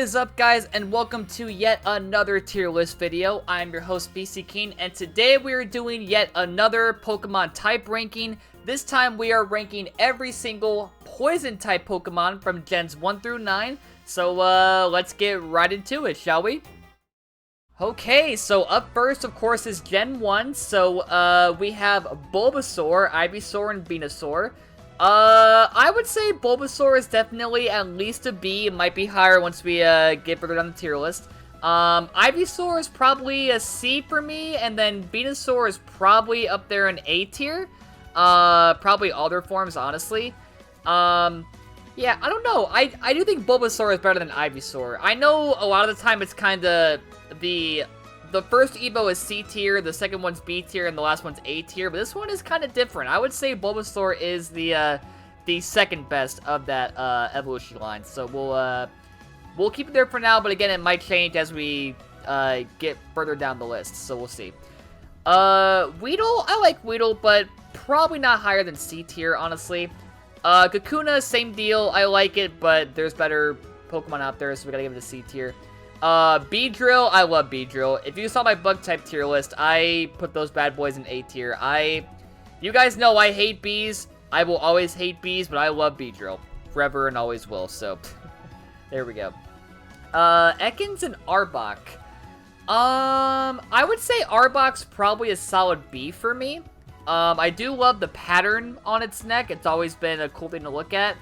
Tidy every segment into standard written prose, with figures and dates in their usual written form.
is up, guys, and welcome to yet another tier list video. I'm your host, BC King, and today we are doing yet another Pokemon type ranking. This time we are ranking every single poison type Pokemon from Gens 1 through 9. So, let's get right into it, shall we? Okay, so up first, of course, is Gen 1. So, we have Bulbasaur, Ivysaur, and Venusaur. I would say Bulbasaur is definitely at least a B. It might be higher once we, get further down the tier list. Ivysaur is probably a C for me, and then Venusaur is probably up there in A tier. Probably all their forms, honestly. Yeah, I don't know. I do think Bulbasaur is better than Ivysaur. I know a lot of the time it's kinda, the first Evo is C tier, the second one's B tier, and the last one's A tier, but this one is kind of different. I would say Bulbasaur is the second best of that, evolution line, so we'll keep it there for now, but again, it might change as we, get further down the list, so we'll see. Weedle, I like Weedle, but probably not higher than C tier, honestly. Kakuna, same deal, I like it, but there's better Pokemon out there, so we gotta give it a C tier. Beedrill, I love Beedrill. If you saw my bug type tier list, I put those bad boys in A tier. You guys know I hate bees. I will always hate bees, but I love Beedrill. Forever and always will, so there we go. Ekans and Arbok. I would say Arbok's probably a solid B for me. I do love the pattern on its neck. It's always been a cool thing to look at.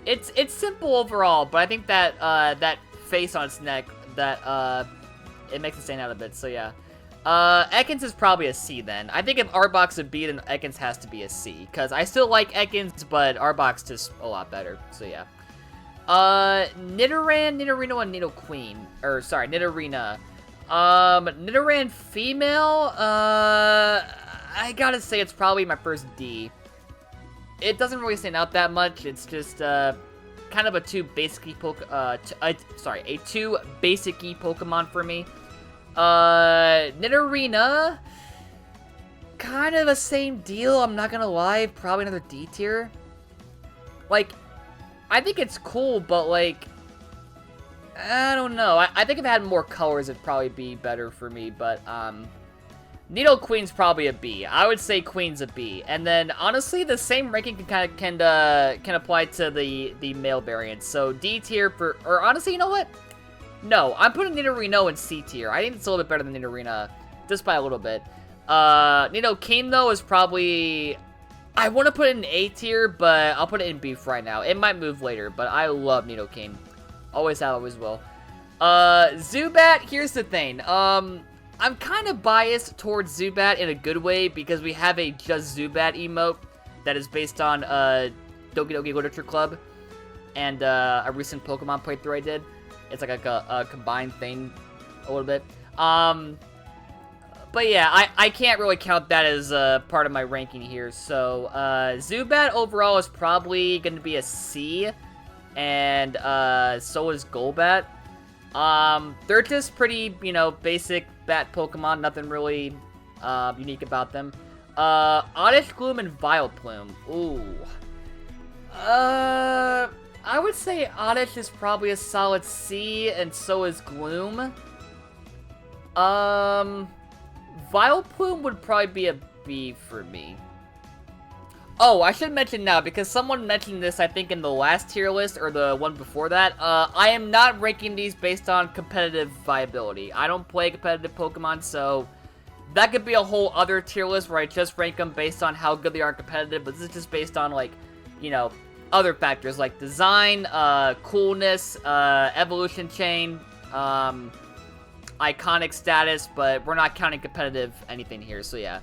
It's simple overall, but I think that, that face on its neck, that, it makes it stand out a bit, so yeah. Ekans is probably a C then. I think if Arbok's a B, then Ekans has to be a C, because I still like Ekans, but Arbok's just a lot better, so yeah. Nidoran, Nidorino, and Nidoqueen, or sorry, Nidorina. Nidoran female, I gotta say it's probably my first D. It doesn't really stand out that much. It's just kind of a too basic-y Pokemon for me. Nidorina, kind of the same deal. I'm not gonna lie, probably another D tier. Like, I think it's cool, but like, I don't know. I think if it had more colors, it'd probably be better for me. But Nidoqueen's probably a B. I would say Queen's a B. And then, honestly, the same ranking can apply to the male variants. So, D tier for... Or, honestly, you know what? No, I'm putting Nidorino in C tier. I think it's a little bit better than Nidorina. Just by a little bit. Nidoking, though, is probably... I want to put it in A tier, but I'll put it in B for right now. It might move later, but I love Nidoking. Always have, always will. Zubat, here's the thing. I'm kind of biased towards Zubat in a good way because we have a Just Zubat emote that is based on Doki Doki Literature Club and a recent Pokemon playthrough I did. It's like a combined thing a little bit. But yeah, I can't really count that as part of my ranking here. So Zubat overall is probably going to be a C, and so is Golbat. They're just pretty, you know, basic bat Pokemon, nothing really, unique about them. Oddish Gloom and Vileplume, ooh. I would say Oddish is probably a solid C, and so is Gloom. Vileplume would probably be a B for me. Oh, I should mention now, because someone mentioned this, I think, in the last tier list, or the one before that. I am not ranking these based on competitive viability. I don't play competitive Pokemon, so that could be a whole other tier list where I just rank them based on how good they are competitive, but this is just based on, like, you know, other factors, like design, coolness, evolution chain, iconic status, but we're not counting competitive anything here, so yeah.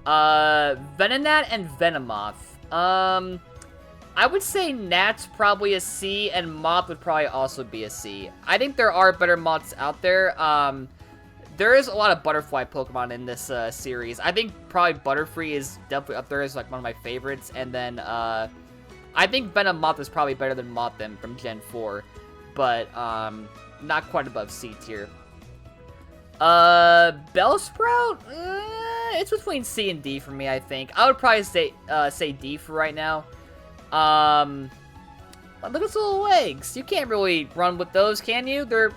Venonat and Venomoth. I would say Gnat's probably a C, and Moth would probably also be a C. I think there are better moths out there. There is a lot of butterfly Pokemon in this, series. I think probably Butterfree is definitely up there as, like, one of my favorites, and then, I think Venomoth is probably better than Mothim from Gen 4, but, not quite above C tier. Bellsprout? It's between C and D for me, I think. I would probably say D for right now. Look at those little legs. You can't really run with those, can you? They're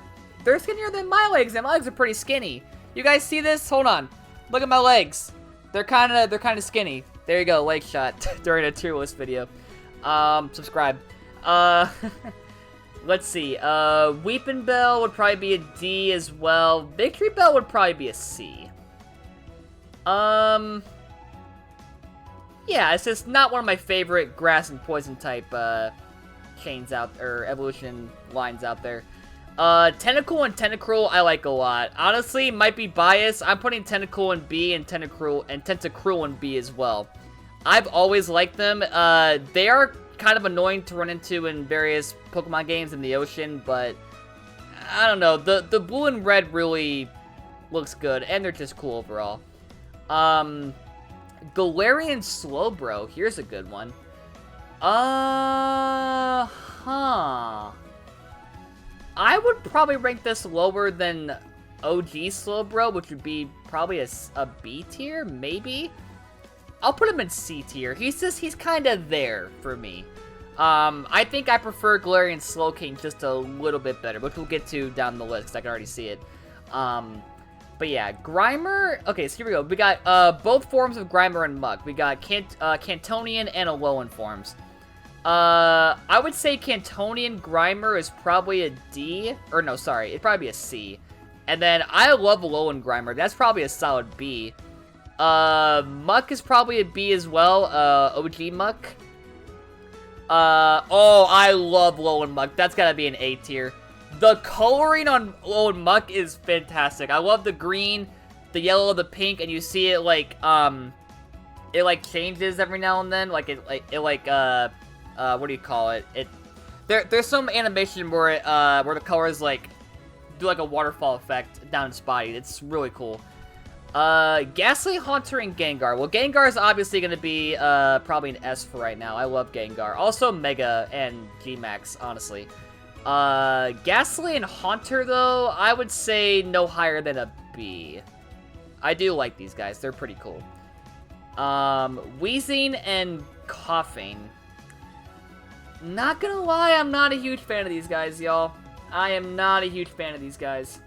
skinnier than my legs, and my legs are pretty skinny. You guys see this? Hold on. Look at my legs. They're kind of skinny. There you go, leg shot during a tier list video. Subscribe. Let's see. Weeping Bell would probably be a D as well. Victory Bell would probably be a C. Yeah, it's just not one of my favorite grass and poison type chains out, or evolution lines out there. Tentacle and Tentacruel I like a lot. Honestly, might be biased. I'm putting Tentacle in B and Tentacruel in B as well. I've always liked them. They are kind of annoying to run into in various Pokemon games in the ocean, but I don't know. The blue and red really looks good, and they're just cool overall. Galarian Slowbro. Here's a good one. I would probably rank this lower than OG Slowbro, which would be probably a B tier, maybe? I'll put him in C tier. He's kind of there for me. I think I prefer Galarian Slowking just a little bit better, which we'll get to down the list, because I can already see it. But yeah, Grimer. Okay, so here we go. We got both forms of Grimer and Muk. We got Cantonian and Alolan forms. I would say Cantonian Grimer is probably a D. Or no, sorry. It'd probably be a C. And then I love Alolan Grimer. That's probably a solid B. Muk is probably a B as well. OG Muk. Oh, I love Alolan Muk. That's gotta be an A tier. The coloring on Alolan Muk is fantastic. I love the green, the yellow, the pink, and you see it like, it like changes every now and then. Like, what do you call it? There's some animation where where the colors like do like a waterfall effect down its body. It's really cool. Ghastly, Haunter, and Gengar. Well, Gengar is obviously going to be probably an S for right now. I love Gengar. Also Mega and G-Max, honestly. Ghastly and Haunter, though, I would say no higher than a B. I do like these guys. They're pretty cool. Wheezing and Coughing. Not gonna lie, I'm not a huge fan of these guys, y'all. I am not a huge fan of these guys.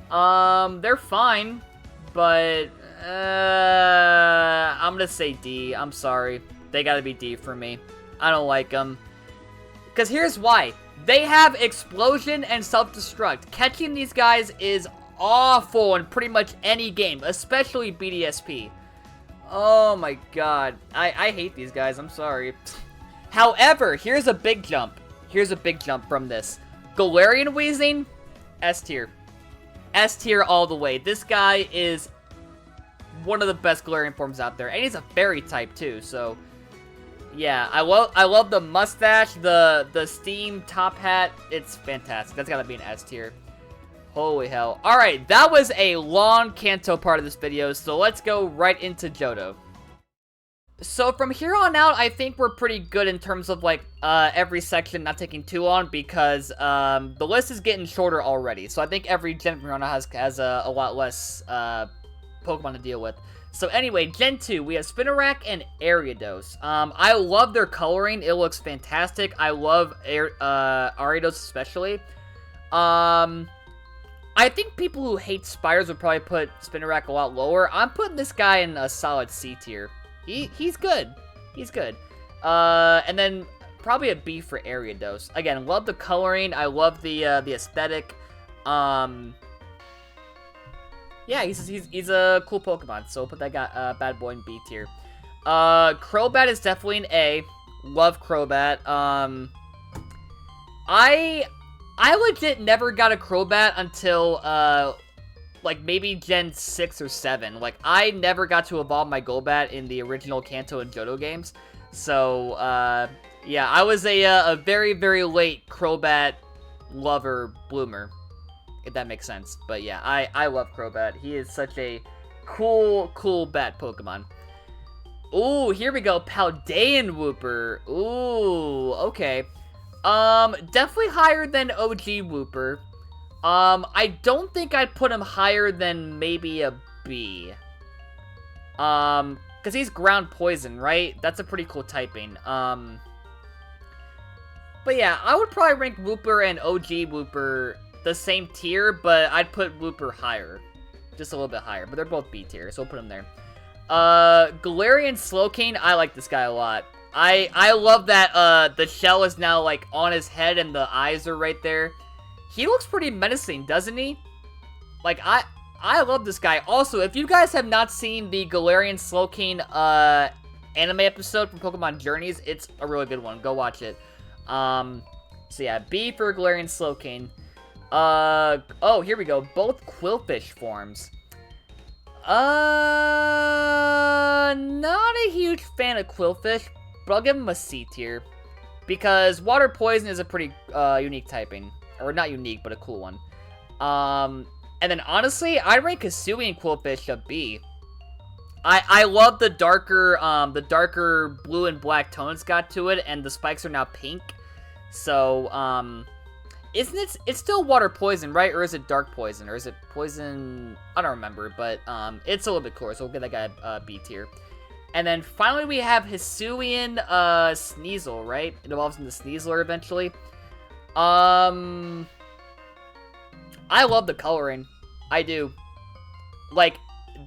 They're fine, but I'm gonna say D. I'm sorry. They gotta be D for me. I don't like them. Because here's why. They have Explosion and Self-Destruct. Catching these guys is awful in pretty much any game, especially BDSP. Oh my god. I hate these guys. I'm sorry. However, here's a big jump. Here's a big jump from this. Galarian Weezing, S tier. S tier all the way. This guy is one of the best Galarian forms out there. And he's a fairy type too, so yeah, I love the mustache, the steam top hat. It's fantastic. That's gotta be an S tier. Holy hell. Alright, that was a long Kanto part of this video, so let's go right into Johto. So from here on out, I think we're pretty good in terms of like every section not taking too long, because the list is getting shorter already. So I think every gen from here on out has a lot less Pokemon to deal with. So anyway, Gen 2, we have Spinarak and Ariados. I love their coloring. It looks fantastic. I love Ariados especially. I think people who hate spiders would probably put Spinarak a lot lower. I'm putting this guy in a solid C tier. He's good. He's good. And then probably a B for Ariados. Again, love the coloring. I love the aesthetic. Yeah, he's a cool Pokemon, so we'll put that guy, bad boy in B tier. Crobat is definitely an A. Love Crobat. I legit never got a Crobat until, like, maybe Gen 6 or 7. Like, I never got to evolve my Golbat in the original Kanto and Johto games. So, yeah, I was a very, very late Crobat lover bloomer, if that makes sense. But yeah, I love Crobat. He is such a cool bat Pokemon. Ooh, here we go. Paldean Wooper. Ooh, okay. Definitely higher than OG Wooper. I don't think I'd put him higher than maybe a B. Because he's ground poison, right? That's a pretty cool typing. But yeah, I would probably rank Wooper and OG Wooper the same tier, but I'd put Wooper higher. Just a little bit higher, but they're both B tier, so we'll put them there. Galarian Slowking, I like this guy a lot. I love that, the shell is now, like, on his head and the eyes are right there. He looks pretty menacing, doesn't he? Like, I love this guy. Also, if you guys have not seen the Galarian Slowking, anime episode from Pokemon Journeys, it's a really good one. Go watch it. So yeah, B for Galarian Slowking. Oh, here we go. Both Quillfish forms. Not a huge fan of Quillfish, but I'll give him a C tier. Because Water Poison is a pretty, unique typing. Or not unique, but a cool one. And then honestly, I rank Kasui and Quillfish a B. I love the darker blue and black tones got to it, and the spikes are now pink. So, it's still Water Poison, right? Or is it Dark Poison? Or is it Poison? I don't remember, but, it's a little bit cooler, so we'll give that guy a B tier. And then finally we have Hisuian, Sneasel, right? It evolves into Sneasler eventually. I love the coloring. I do. Like,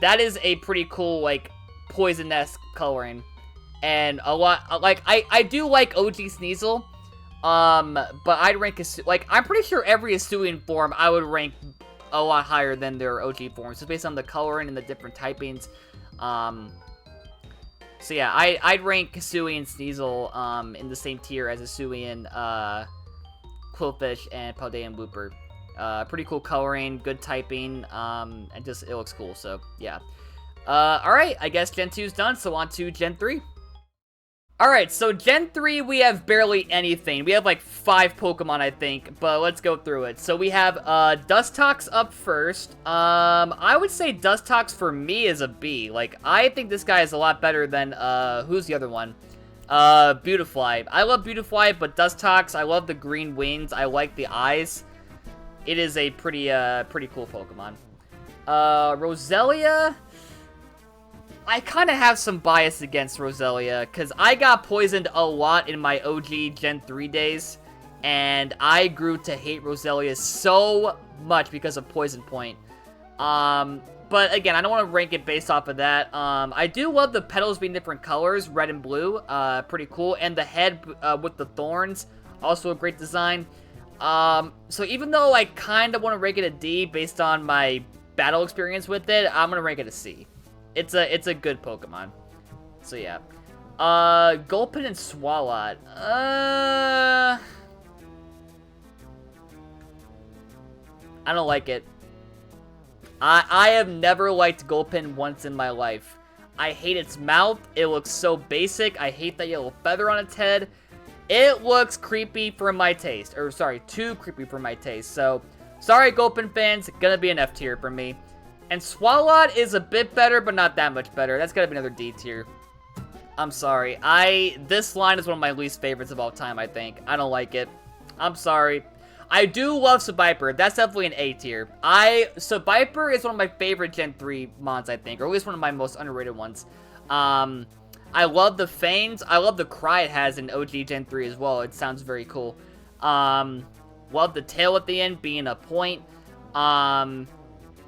that is a pretty cool, like, poison-esque coloring. And a lot, like, I do like OG Sneasel. But I'd rank, like, I'm pretty sure every Hisuian form I would rank a lot higher than their OG forms, just based on the coloring and the different typings. So yeah, I'd rank Hisuian Sneasel, in the same tier as Hisuian, Quillfish and Paldea and Wooper. Pretty cool coloring, good typing, and just, it looks cool, so, yeah. Alright, I guess Gen 2's done, so on to Gen 3. Alright, so Gen 3, we have barely anything. We have, like, 5 Pokemon, I think, but let's go through it. So we have, Dustox up first. I would say Dustox for me is a B. Like, I think this guy is a lot better than, who's the other one? Beautifly. I love Beautifly, but Dustox, I love the green wings. I like the eyes. It is a pretty cool Pokemon. Roselia, I kind of have some bias against Roselia, because I got poisoned a lot in my OG Gen 3 days, and I grew to hate Roselia so much because of Poison Point. But again, I don't want to rank it based off of that. I do love the petals being different colors, red and blue, pretty cool, and the head with the thorns, also a great design. So even though I kind of want to rank it a D based on my battle experience with it, I'm gonna rank it a C. It's a good Pokemon. So yeah. Gulpin and Swalot. I don't like it. I have never liked Gulpin once in my life. I hate its mouth. It looks so basic. I hate that yellow feather on its head. It looks creepy for my taste. Or, sorry, too creepy for my taste. So, sorry, Gulpin fans. Gonna be an F tier for me. And Swalot is a bit better, but not that much better. That's gotta be another D tier. I'm sorry. This line is one of my least favorites of all time, I think. I don't like it. I'm sorry. I do love Seviper. That's definitely an A tier. Seviper is one of my favorite Gen 3 mons, I think. Or at least one of my most underrated ones. I love the fangs. I love the cry it has in OG Gen 3 as well. It sounds very cool. Love the tail at the end being a point.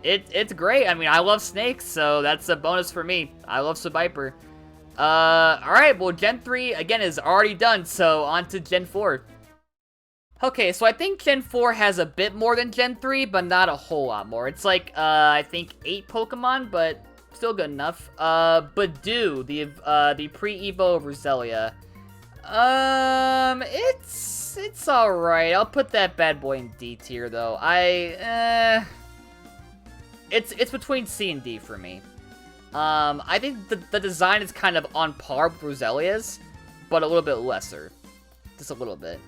It's great. I mean, I love snakes, so that's a bonus for me. I love Seviper. Alright, well, Gen 3, again, is already done, so on to Gen 4. Okay, so I think Gen 4 has a bit more than Gen 3, but not a whole lot more. It's like, I think 8 Pokemon, but still good enough. Badoo, the pre-evo of Roselia. It's alright. I'll put that bad boy in D tier, though. It's between C and D for me. I think the design is kind of on par with Roselia's, but a little bit lesser. Just a little bit.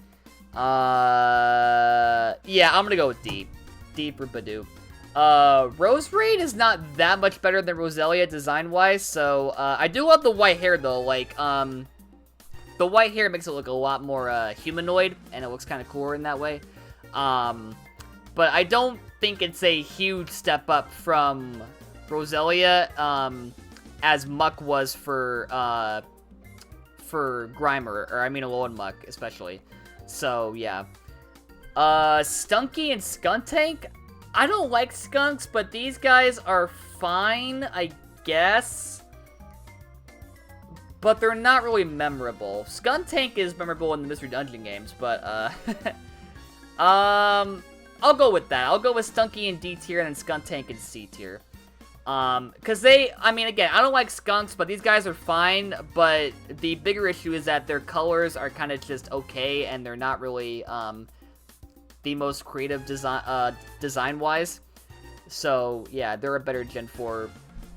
Yeah, I'm gonna go with D. D for Badoo. Roserade is not that much better than Roselia design-wise, so, I do love the white hair, though. Like, the white hair makes it look a lot more, humanoid, and it looks kind of cooler in that way. But I don't think it's a huge step up from Roselia, as Muck was for Grimer, or I mean Alolan Muck, especially. So, yeah. Stunky and Skuntank? I don't like skunks, but these guys are fine, I guess. But they're not really memorable. Skuntank is memorable in the Mystery Dungeon games, but, I'll go with that. I'll go with Stunky in D tier and then Skuntank in C tier. Because I mean, again, I don't like skunks, but these guys are fine, but the bigger issue is that their colors are kind of just okay, and they're not really, the most creative design-wise. So, yeah, they're a better Gen 4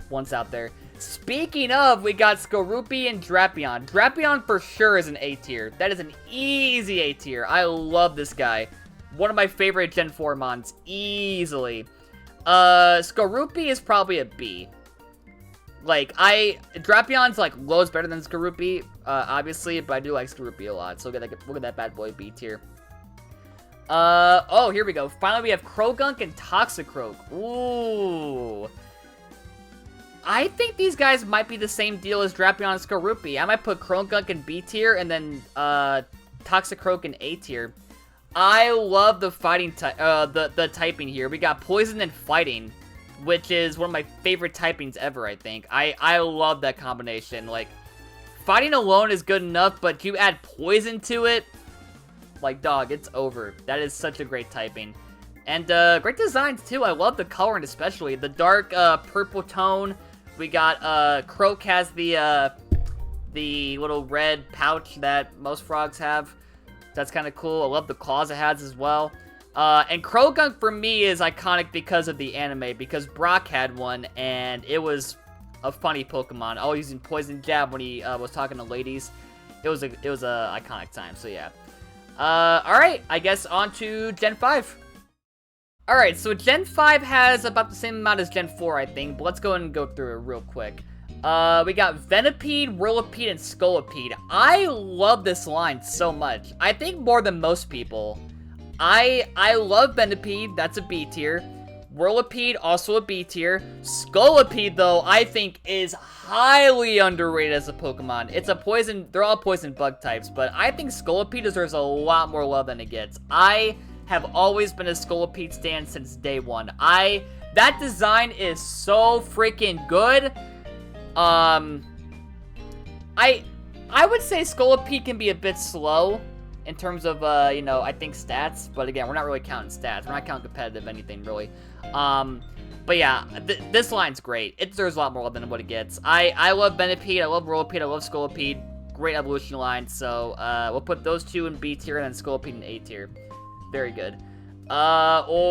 ones out there. Speaking of, we got Skorupi and Drapion. Drapion for sure is an A tier. That is an easy A tier. I love this guy. One of my favorite Gen 4 mons, easily. Skorupi is probably a B. Like, Drapion's, like, loads better than Skorupi, obviously, but I do like Skorupi a lot, so look at that bad boy, B tier. Oh, here we go. Finally, we have Krogunk and Toxicroak. Ooh. I think these guys might be the same deal as Drapion and Skorupi. I might put Krogunk in B tier, and then, Toxicroak in A tier. I love the fighting the typing here. We got Poison and Fighting, which is one of my favorite typings ever, I think. I love that combination. Like, Fighting alone is good enough, but you add Poison to it, like, dog, it's over. That is such a great typing. And, great designs, too. I love the coloring, especially. The dark, purple tone. We got, Croak has the little red pouch that most frogs have. That's kind of cool. I love the claws it has as well. And Krogunk for me is iconic because of the anime, because Brock had one, and it was a funny Pokemon. Always using Poison Jab when he was talking to ladies. It was a iconic time, so yeah. Alright, I guess on to Gen 5. Alright, so Gen 5 has about the same amount as Gen 4, I think, but let's go ahead and go through it real quick. We got Venipede, Whirlipede, and Scolipede. I love this line so much. I think more than most people. I love Venipede, that's a B tier. Whirlipede, also a B tier. Scolipede, though, I think is highly underrated as a Pokemon. It's a poison, they're all poison bug types, but I think Scolipede deserves a lot more love than it gets. I have always been a Scolipede stan since day one. That design is so freaking good. I would say Scolipede can be a bit slow in terms of, you know, I think stats, but again, we're not really counting stats. We're not counting competitive anything, really. But yeah, this line's great. It deserves a lot more than what it gets. I love Venipede, I love Whirlipede, I love Scolipede. Great evolution line, so, we'll put those two in B tier and then Scolipede in A tier. Very good. Oh,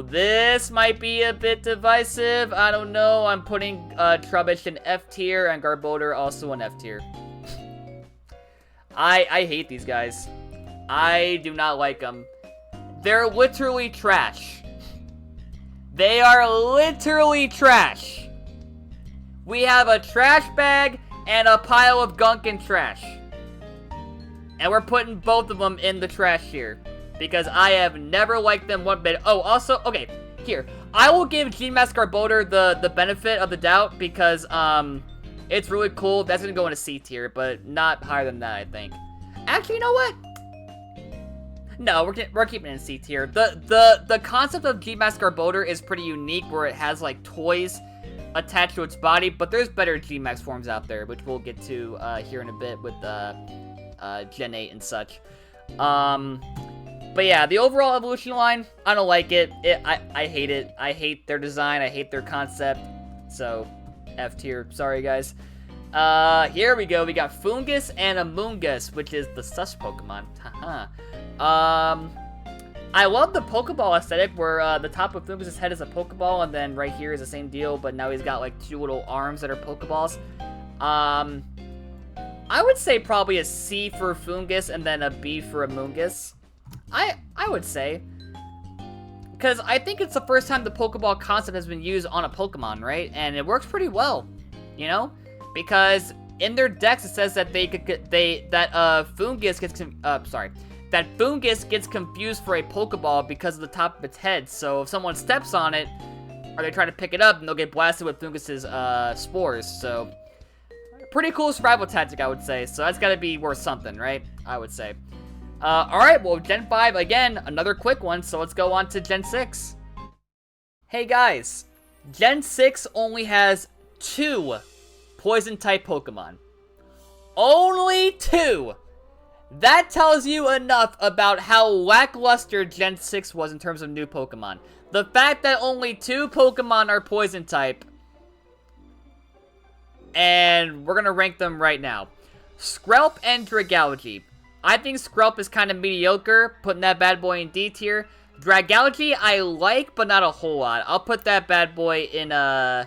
this might be a bit divisive. I don't know. I'm putting, Trubbish in F tier and Garbodor also in F tier. I hate these guys. I do not like them. They're literally trash. They are literally trash. We have a trash bag and a pile of gunk and trash. And we're putting both of them in the trash here. Because I have never liked them one bit. Oh, also, okay, here. I will give Gmask Garbodor the benefit of the doubt because, it's really cool. That's gonna go in a C tier, but not higher than that, I think. Actually, you know what? No, we're keeping it in C tier. The concept of Gmask Garbodor is pretty unique, where it has, like, toys attached to its body, but there's better Gmax forms out there, which we'll get to, here in a bit with, Gen 8 and such. But yeah, the overall evolution line, I don't like it. I hate it. I hate their design. I hate their concept. So, F tier. Sorry, guys. Here we go. We got Foongus and Amoongus, which is the sus Pokemon. Haha. I love the Pokeball aesthetic, where the top of Foongus' head is a Pokeball, and then right here is the same deal, but now he's got like two little arms that are Pokeballs. I would say probably a C for Foongus and then a B for Amoongus. I would say. Because I think it's the first time the Pokeball concept has been used on a Pokemon, right? And it works pretty well, you know? Because in their decks it says that Foongus gets confused for a Pokeball because of the top of its head. So if someone steps on it, or they try to pick it up, and they'll get blasted with Foongus's spores. So pretty cool survival tactic, I would say. So that's gotta be worth something, right? I would say. Alright, well, Gen 5, again, another quick one, so let's go on to Gen 6. Hey guys, Gen 6 only has 2 poison-type Pokemon. Only 2! That tells you enough about how lackluster Gen 6 was in terms of new Pokemon. The fact that only 2 Pokemon are poison-type, and we're gonna rank them right now. Skrelp and Dragalge. I think Skrelp is kind of mediocre, putting that bad boy in D tier. Dragalge I like, but not a whole lot. I'll put that bad boy in I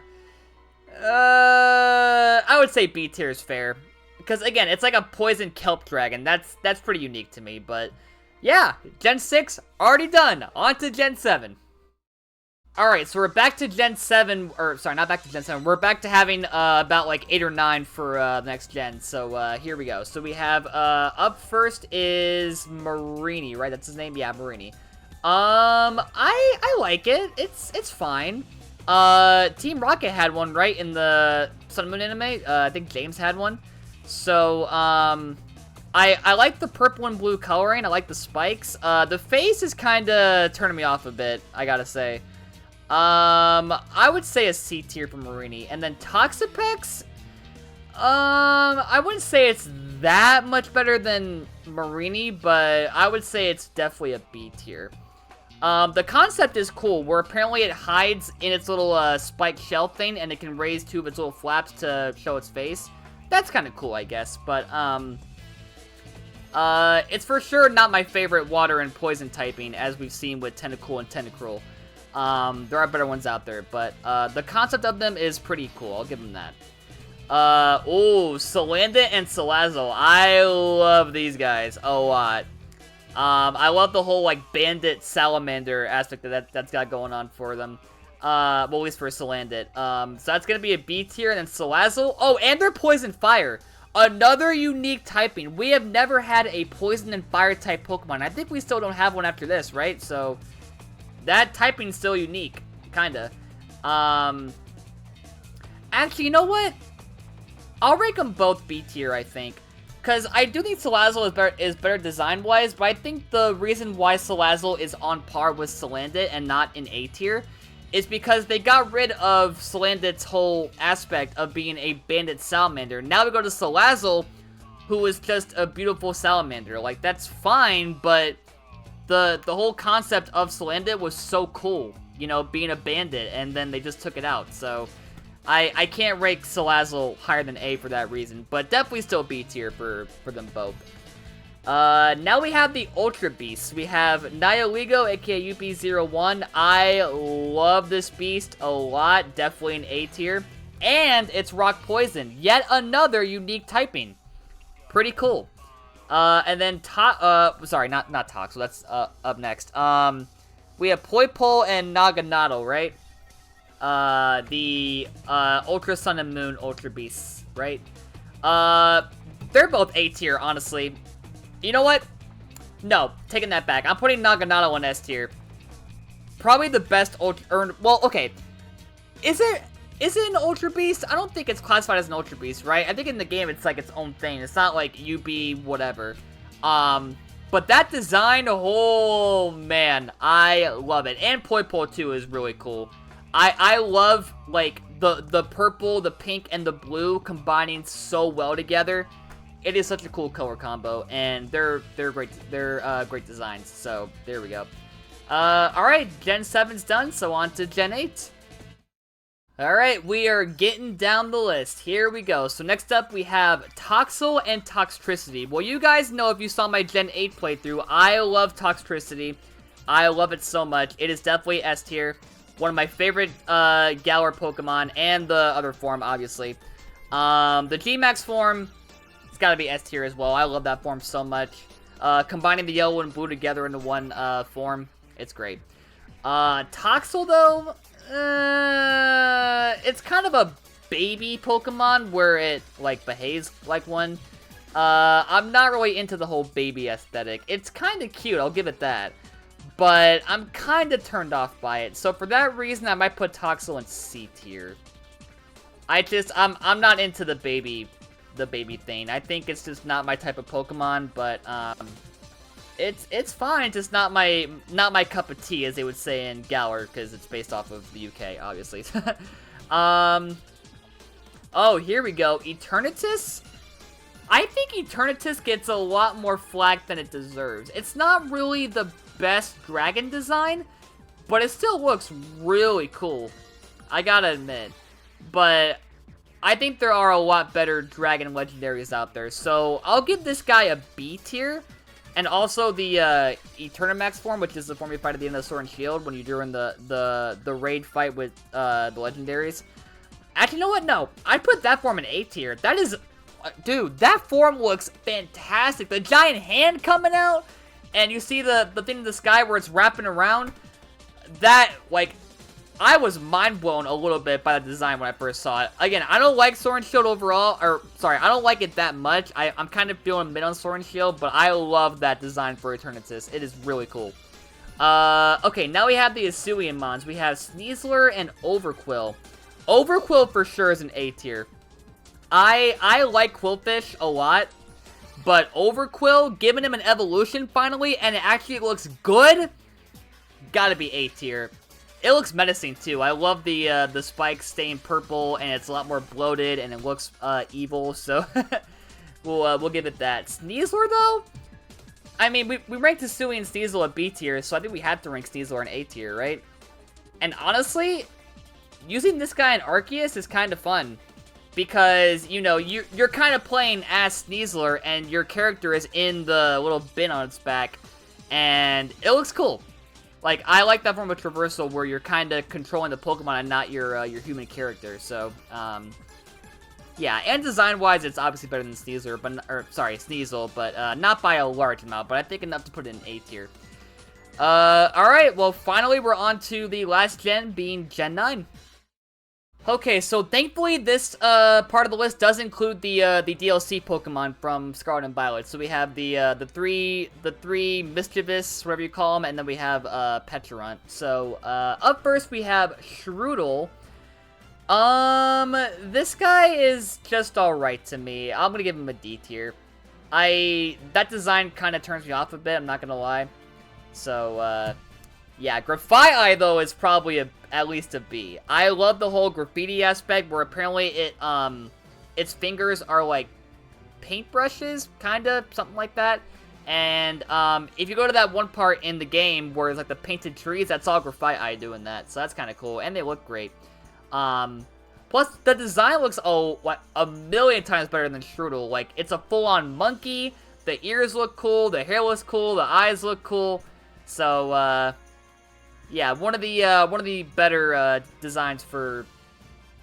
would say B tier is fair. Because again, it's like a poison kelp dragon. That's pretty unique to me, but yeah, Gen 6 already done. On to Gen 7. Alright, so we're back to Gen 7, or sorry, not back to Gen 7, we're back to having about like 8 or 9 for the next gen, so here we go. So we have, up first is Marini, right? That's his name? Yeah, Marini. I like it. It's fine. Team Rocket had one, right, in the Sun and Moon anime? I think James had one. So, I like the purple and blue coloring, I like the spikes. The face is kinda turning me off a bit, I gotta say. I would say a C tier for Marini. And then Toxapex? I wouldn't say it's that much better than Marini, but I would say it's definitely a B tier. The concept is cool, where apparently it hides in its little, spiked shell thing, and it can raise 2 of its little flaps to show its face. That's kind of cool, I guess, but, it's for sure not my favorite water and poison typing, as we've seen with Tentacool and Tentacruel. There are better ones out there, but, the concept of them is pretty cool. I'll give them that. Oh, Salandit and Salazzle. I love these guys a lot. I love the whole, like, bandit salamander aspect that's got going on for them. Well, at least for Salandit. So that's gonna be a B tier, and then Salazzle. Oh, and they're Poison Fire. Another unique typing. We have never had a Poison and Fire type Pokemon. I think we still don't have one after this, right? So that typing's still unique, kinda. Actually, you know what? I'll rank them both B tier, I think. Because I do think Salazzle is better design-wise, but I think the reason why Salazzle is on par with Salandit and not in A tier is because they got rid of Salandit's whole aspect of being a bandit salamander. Now we go to Salazzle, who is just a beautiful salamander. Like, that's fine, but the whole concept of Salandit was so cool, you know, being a bandit, and then they just took it out, so I can't rank Salazzle higher than A for that reason, but definitely still B tier for them both. Now we have the Ultra Beasts. We have Nihiligo, aka UP01. I love this beast a lot, definitely an A tier. And it's Rock Poison, yet another unique typing. Pretty cool. And then, sorry, not Tox, so that's up next. We have Poipole and Naganadel, right? The Ultra Sun and Moon Ultra Beasts, right? They're both A tier, honestly. You know what? No, taking that back. I'm putting Naganadel on S tier. Probably the best Ultra, well, okay. Is it an Ultra Beast? I don't think it's classified as an Ultra Beast, right? I think in the game it's like its own thing. It's not like UB whatever. But that design, oh man, I love it. And Poipole too is really cool. I love, like, the purple, the pink, and the blue combining so well together. It is such a cool color combo, and they're great. They're great designs. So there we go. All right, Gen 7's done. So on to Gen 8. All right, we are getting down the list. Here we go. So next up, we have Toxel and Toxtricity. Well, you guys know if you saw my Gen 8 playthrough, I love Toxtricity. I love it so much. It is definitely S tier. One of my favorite Galar Pokemon, and the other form, obviously. The G-Max form, it's gotta be S tier as well. I love that form so much. Combining the yellow and blue together into one form, it's great. Toxel, though, it's kind of a baby Pokemon where it, like, behaves like one. I'm not really into the whole baby aesthetic. It's kind of cute, I'll give it that. But I'm kind of turned off by it. So for that reason, I might put Toxel in C tier. I'm not into the baby thing. I think it's just not my type of Pokemon, but it's fine. It's just not my cup of tea, as they would say in Galar, because it's based off of the UK, obviously. Oh, here we go. Eternatus? I think Eternatus gets a lot more flack than it deserves. It's not really the best dragon design, but it still looks really cool. I gotta admit. But I think there are a lot better dragon legendaries out there. So I'll give this guy a B tier. And also the Eternamax form, which is the form you fight at the end of the Sword and Shield when you're doing the raid fight with the legendaries. Actually, you know what? No. I'd put that form in A tier. That is... Dude, that form looks fantastic. The giant hand coming out, and you see the thing in the sky where it's wrapping around. That, like, I was mind-blown a little bit by the design when I first saw it. Again, I don't like Sword and Shield overall, or, sorry, I don't like it that much. I'm kind of feeling mid on Sword and Shield, but I love that design for Eternatus. It is really cool. Okay, now we have the Hisuian mons. We have Sneasler and Overquill. Overquill for sure is an A tier. I like Quillfish a lot, but Overquill, giving him an evolution finally, and it actually looks good, gotta be A tier. It looks menacing too. I love the spikes staying purple, and it's a lot more bloated, and it looks evil, so we'll give it that. Sneasler though? I mean, we ranked Hisuian and Sneasler at B tier, so I think we have to rank Sneasler in A tier, right? And honestly, using this guy in Arceus is kind of fun. Because, you know, you're kind of playing as Sneasler, and your character is in the little bin on its back, and it looks cool. Like, I like that form of traversal where you're kind of controlling the Pokemon and not your human character, so, yeah, and design-wise, it's obviously better than Sneasler, Sneasel, but, not by a large amount, but I think enough to put it in A tier. Alright, well, finally, we're on to the last gen, being Gen 9. Okay, so thankfully this part of the list does include the DLC Pokemon from Scarlet and Violet. So we have the three Mischievous, whatever you call them, and then we have Pecharunt. So up first we have Shroodle. This guy is just alright to me. I'm gonna give him a D tier. That design kind of turns me off a bit, I'm not gonna lie. So yeah, Grafaiai though is probably at least a B. I love the whole graffiti aspect where apparently its fingers are like paintbrushes, kinda, something like that. And if you go to that one part in the game where it's like the painted trees, that's all Grafaiai doing that. So that's kind of cool, and they look great. Plus the design looks a million times better than Shroodle. Like, it's a full-on monkey. The ears look cool, the hair looks cool, the eyes look cool. So yeah, one of the better designs for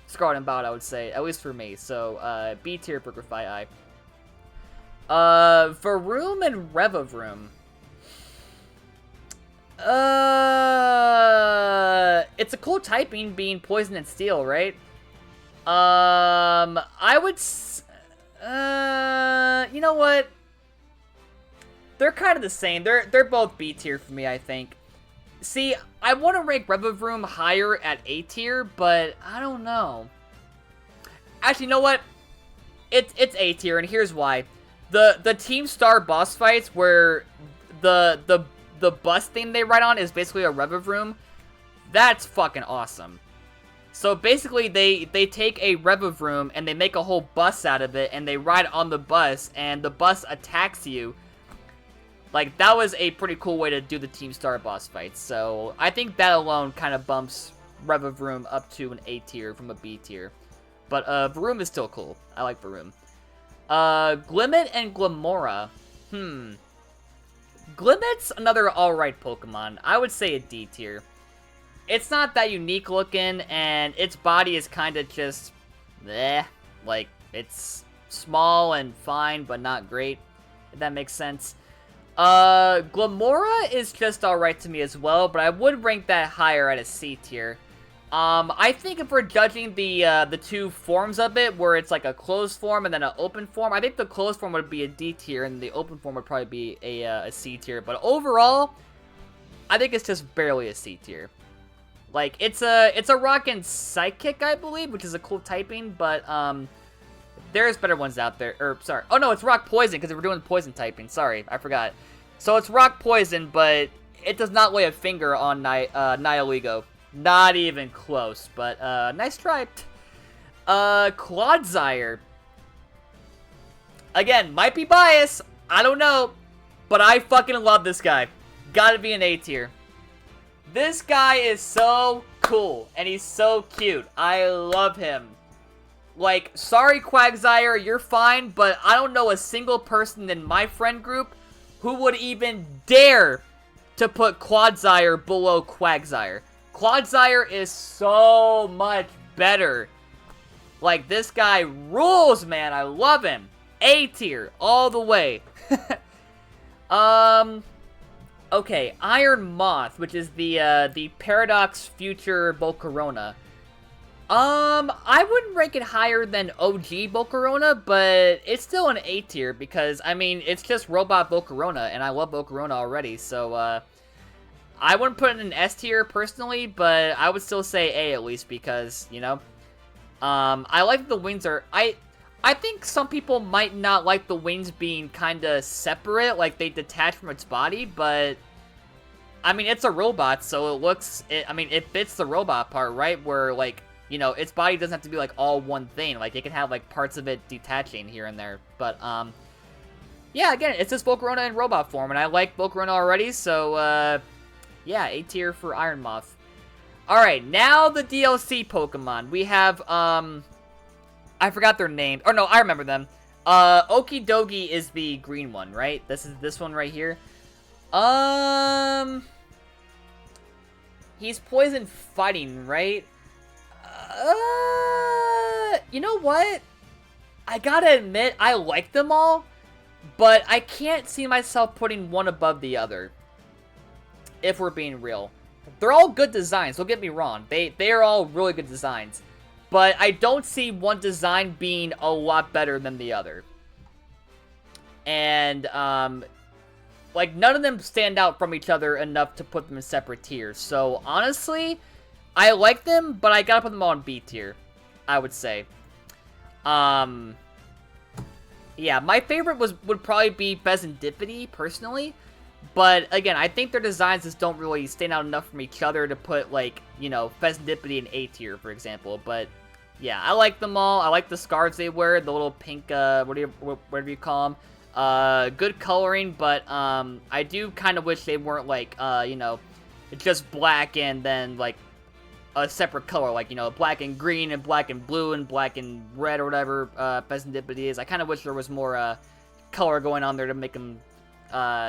Scarlet and Violet, I would say, at least for me. So B tier for Grafaiai. Varoom and Revavroom. It's a cool typing, being Poison and Steel, right? I would you know what? They're kind of the same. They're both B tier for me, I think. See, I want to rank Revavroom higher at A tier, but I don't know. Actually, you know what? It's A tier, and here's why. The Team Star boss fights where the bus thing they ride on is basically a Revavroom. That's fucking awesome. So basically, they take a Revavroom and they make a whole bus out of it, and they ride on the bus, and the bus attacks you. Like, that was a pretty cool way to do the Team Star boss fights. So, I think that alone kind of bumps Revavroom up to an A tier from a B tier. But, Varoom is still cool. I like Varoom. Glimmet and Glamora. Glimmet's another alright Pokemon. I would say a D tier. It's not that unique looking, and its body is kind of just... bleh. Like, it's small and fine, but not great. If that makes sense. Glamora is just alright to me as well, but I would rank that higher at a C tier. I think if we're judging the two forms of it, where it's like a closed form and then an open form, I think the closed form would be a D tier, and the open form would probably be a C tier. But overall, I think it's just barely a C tier. Like, it's a rockin' Psychic, I believe, which is a cool typing, but, there's better ones out there. Or, sorry. Oh, no, it's Rock Poison, because we're doing Poison typing. Sorry, I forgot. So it's rock poison, but it does not lay a finger on Nihilego. Not even close, but nice try. Clodsire. Again, might be biased, I don't know, but I fucking love this guy. Gotta be an A tier. This guy is so cool, and he's so cute. I love him. Like, sorry Quagsire, you're fine, but I don't know a single person in my friend group who would even dare to put Clodsire below Quagsire. Clodsire is so much better. Like, this guy rules, man. I love him. A tier, all the way. Okay, Iron Moth, which is the Paradox Future Volcarona. I wouldn't rank it higher than OG Volcarona, but it's still an A tier because, I mean, it's just Robot Volcarona, and I love Volcarona already, so, I wouldn't put it in S tier personally, but I would still say A at least because, you know, I like the wings are, I think some people might not like the wings being kinda separate, like they detach from its body, but, I mean, it's a robot, so it looks, I mean, it fits the robot part, right, where, like, you know, its body doesn't have to be, like, all one thing, like, it can have, like, parts of it detaching here and there, but, yeah, again, it's just Volcarona in robot form, and I like Volcarona already, so, yeah, A tier for Iron Moth. Alright, now the DLC Pokemon. We have, I forgot their name. Or no, I remember them. Okidogi is the green one, right? This is this one right here. He's poison fighting, right? You know what? I gotta admit, I like them all, but I can't see myself putting one above the other. If we're being real. They're all good designs, don't get me wrong. They are all really good designs. But I don't see one design being a lot better than the other. And, like, none of them stand out from each other enough to put them in separate tiers. So, honestly, I like them, but I gotta put them all in B tier, I would say. Yeah, my favorite would probably be Pheasantipity, personally. But, again, I think their designs just don't really stand out enough from each other to put, like, you know, Pheasantipity in A tier, for example. But, yeah, I like them all. I like the scarves they wear, the little pink, whatever you call them. Good coloring, but, I do kind of wish they weren't, like, you know, just black and then, like, a separate color. Like, you know, black and green and black and blue and black and red or whatever, Pheasantipity is. I kind of wish there was more, color going on there to make them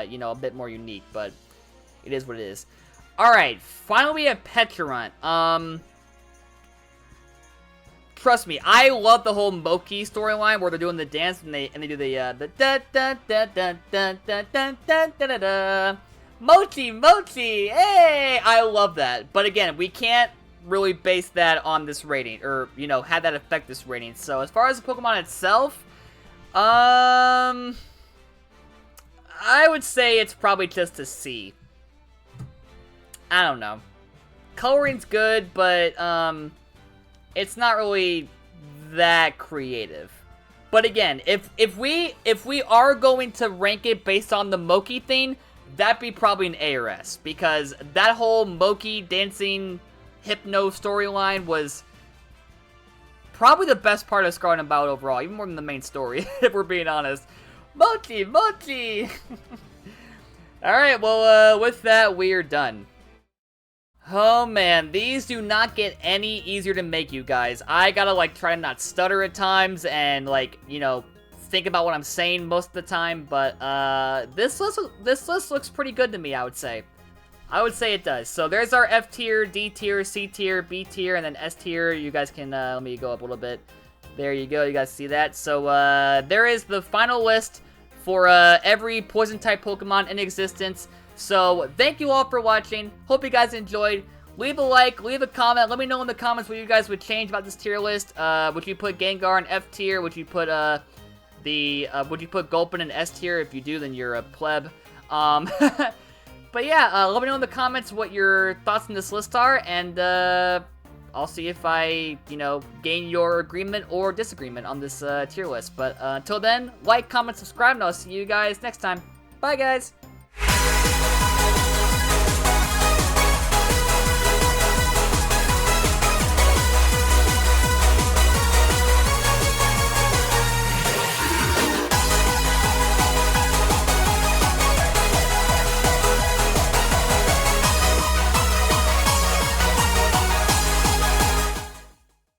you know, a bit more unique, but it is what it is. Alright, finally we have Petrarunt. Trust me, I love the whole Moki storyline where they're doing the dance and they do the da da da da da da da da da da. Mochi, hey! I love that. But again, we can't really base that on this rating, or, you know, have that affect this rating. So as far as the Pokemon itself, I would say it's probably just a C. I don't know. Coloring's good, but, it's not really that creative. But again, if we are going to rank it based on the Moki thing, that'd be probably an A or S. Because that whole Moki dancing hypno storyline was probably the best part of Scarlet and Violet overall, even more than the main story, if we're being honest. Mochi! Alright, well, with that, we are done. Oh man, these do not get any easier to make, you guys. I gotta, like, try to not stutter at times and, like, you know, think about what I'm saying most of the time, but, this list looks pretty good to me, I would say. I would say it does. So there's our F tier, D tier, C tier, B tier, and then S tier. You guys can, let me go up a little bit. There you go, you guys see that? So, there is the final list for, every Poison-type Pokemon in existence. So, thank you all for watching. Hope you guys enjoyed. Leave a like, leave a comment. Let me know in the comments what you guys would change about this tier list. Would you put Gengar in F tier? Would you put, would you put Gulpin in S tier? If you do, then you're a pleb. But yeah, let me know in the comments what your thoughts on this list are, and, I'll see if I, you know, gain your agreement or disagreement on this tier list. But until then, like, comment, subscribe, and I'll see you guys next time. Bye, guys!